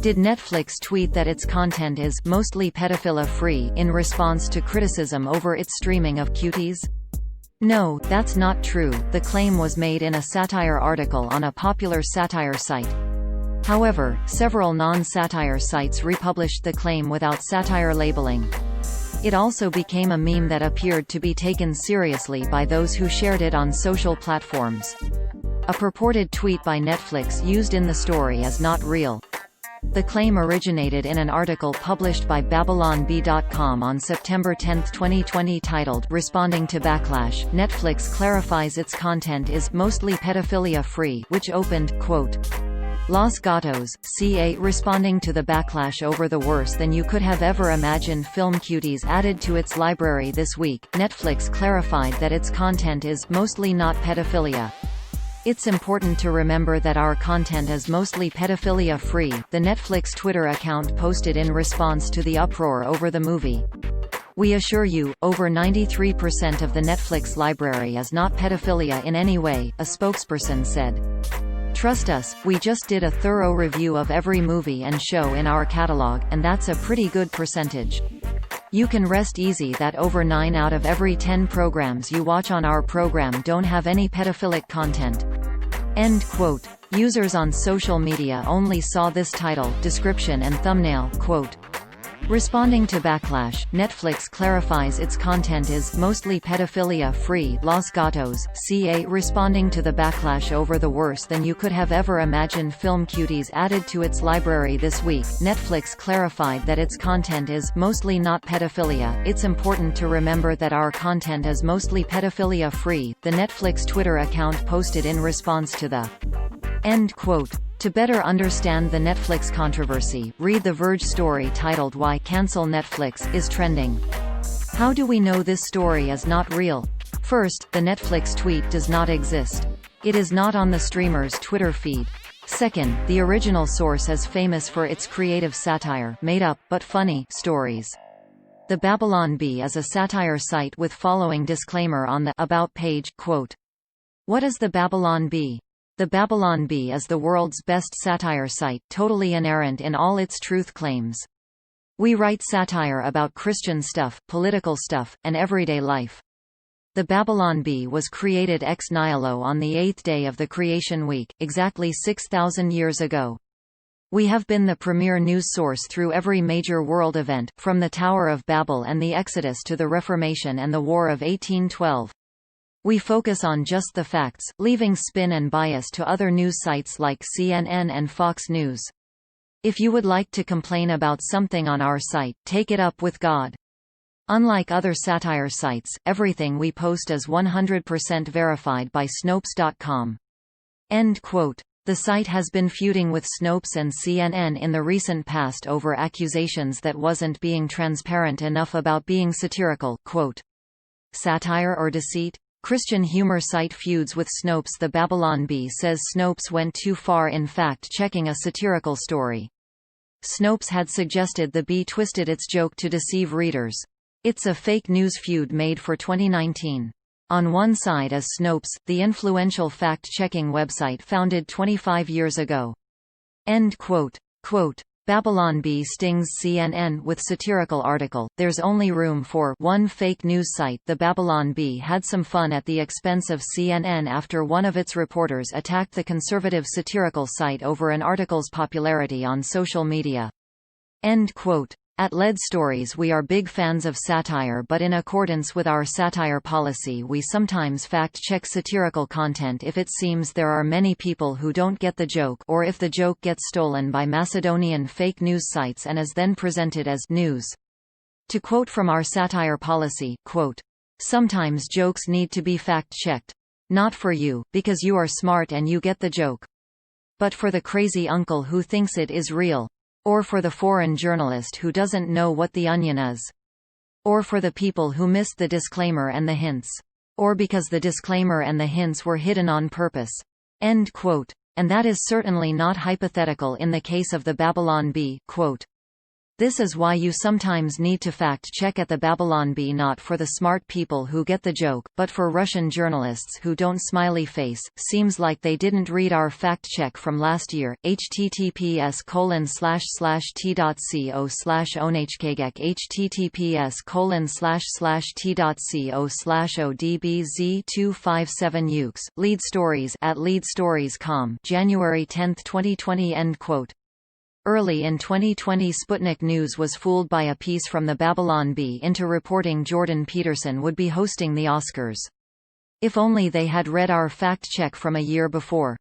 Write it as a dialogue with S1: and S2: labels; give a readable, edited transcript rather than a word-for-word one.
S1: Did Netflix tweet that its content is mostly pedophilia-free in response to criticism over its streaming of Cuties? No, that's not true. The claim was made in a satire article on a popular satire site. However, several non-satire sites republished the claim without satire labeling. It also became a meme that appeared to be taken seriously by those who shared it on social platforms. A purported tweet by Netflix used in the story is not real. The claim originated in an article published by babylonb.com on September 10, 2020 titled, "Responding to Backlash, Netflix clarifies its content is mostly pedophilia-free," which opened, quote, "Los Gatos, ca. Responding to the backlash over the worse than you could have ever imagined film Cuties added to its library this week, Netflix clarified that its content is mostly not pedophilia. It's important to remember that our content is mostly pedophilia-free," the Netflix Twitter account posted in response to the uproar over the movie. "We assure you, over 93% of the Netflix library is not pedophilia in any way," a spokesperson said. "Trust us, we just did a thorough review of every movie and show in our catalog, and that's a pretty good percentage. You can rest easy that over 9 out of every 10 programs you watch on our program don't have any pedophilic content." End quote. Users on social media only saw this title, description and thumbnail, quote, "Responding to backlash, Netflix clarifies its content is mostly pedophilia-free. Los Gatos, ca. Responding to the backlash over the worse than you could have ever imagined film Cuties added to its library this week, Netflix clarified that its content is mostly not pedophilia. It's important to remember that our content is mostly pedophilia-free," the Netflix Twitter account posted in response to the end quote. To better understand the Netflix controversy, read The Verge story titled "Why Cancel Netflix" is trending. How do we know this story is not real? First, the Netflix tweet does not exist. It is not on the streamer's Twitter feed. Second, the original source is famous for its creative satire, made-up, but funny, stories. The Babylon Bee is a satire site with following disclaimer on the About page, quote, "What is the Babylon Bee? The Babylon Bee is the world's best satire site, totally inerrant in all its truth claims. We write satire about Christian stuff, political stuff, and everyday life. The Babylon Bee was created ex nihilo on the 8th day of the creation week, exactly 6,000 years ago. We have been the premier news source through every major world event, from the Tower of Babel and the Exodus to the Reformation and the War of 1812. We focus on just the facts, leaving spin and bias to other news sites like CNN and Fox News. If you would like to complain about something on our site, take it up with God. Unlike other satire sites, everything we post is 100% verified by Snopes.com." End quote. The site has been feuding with Snopes and CNN in the recent past over accusations that wasn't being transparent enough about being satirical, quote, "Satire or deceit? Christian humor site feuds with Snopes. The Babylon Bee says Snopes went too far in fact-checking a satirical story. Snopes had suggested the Bee twisted its joke to deceive readers. It's a fake news feud made for 2019. On one side is Snopes, the influential fact-checking website founded 25 years ago." End quote. Quote, Babylon Bee stings CNN with satirical article, "There's only room for one fake news site." The Babylon Bee had some fun at the expense of CNN after one of its reporters attacked the conservative satirical site over an article's popularity on social media. End quote. At Lead Stories, we are big fans of satire, but in accordance with our satire policy we sometimes fact-check satirical content if it seems there are many people who don't get the joke, or if the joke gets stolen by Macedonian fake news sites and is then presented as news. To quote from our satire policy, quote, "Sometimes jokes need to be fact-checked. Not for you, because you are smart and you get the joke. But for the crazy uncle who thinks it is real. Or for the foreign journalist who doesn't know what the onion is. Or for the people who missed the disclaimer and the hints. Or because the disclaimer and the hints were hidden on purpose." End quote. And that is certainly not hypothetical in the case of the Babylon Bee, quote, This is why you sometimes need to fact-check at the Babylon Bee, not for the smart people who get the joke, but for Russian journalists who don't. Smiley face. Seems like they didn't read our fact-check from last year. https://t.co/onhkgek https://t.co/odbz257 Lead Stories at leadstories.com January 10, 2020 End quote. Early in 2020, Sputnik News was fooled by a piece from the Babylon Bee into reporting Jordan Peterson would be hosting the Oscars. If only they had read our fact-check from a year before.